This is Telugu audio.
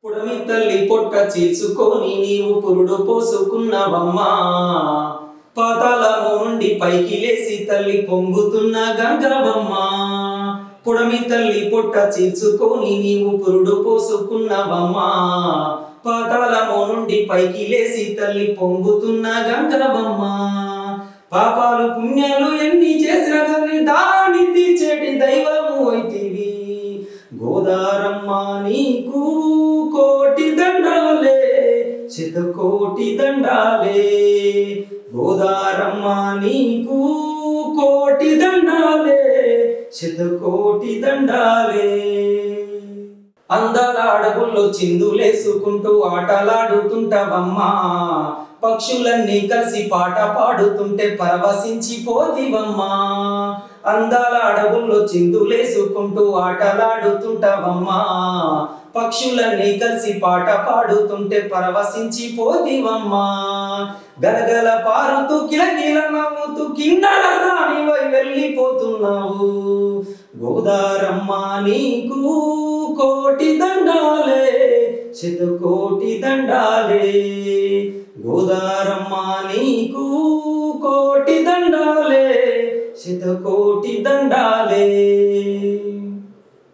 పుడమి తల్లి పొట్ట చీల్చుకొని నీవు పురుడు పోసుకున్నవమ్మా. పాతాళము నుండి పైకి లేసి తల్లి పొంగుతున్న గంగవమ్మా. పుడమి తల్లి పొట్ట చీల్చుకొని నీవు పురుడు పోసుకున్నవమ్మా. పాతాళము నుండి పైకి లేసి తల్లి పొంగుతున్న గంగవమ్మా. పాపాలు పుణ్యాలు ఎన్ని చేసినా కానీ దాని తీర్చేటి దైవము అయితివి. గోదారమ్మ నీకు కోటి దండాలే, శతకోటి దండాలే. గోదారమ్మ నీకు కోటి దండాలే, శతకోటి దండాలే. అందాల అడవుల్లో చిందులేసుకుంటూ ఆటలాడుతుంటావమ్మా. పక్షులన్నీ కలిసి పాట పాడుతుంటే పరవశించిపోతివమ్మా. అందాల అడవుల్లో చిందులేసుకుంటూ ఆటలాడుతుంటావమ్మా. పక్షులన్నీ కలిసి పాట పాడుతుంటే పరవశించిపోతివమ్మా. గలగల పారుతూ కిలకిల నవ్వుతూ కిన్నర సానివై వెళ్ళిపోతున్నావు. గోదారమ్మ నీకు కోటి దండాలే, శతకోటి దండాలే. గోదారమ్మ నీకు కోటి దండాలే, శతకోటి దండాలే.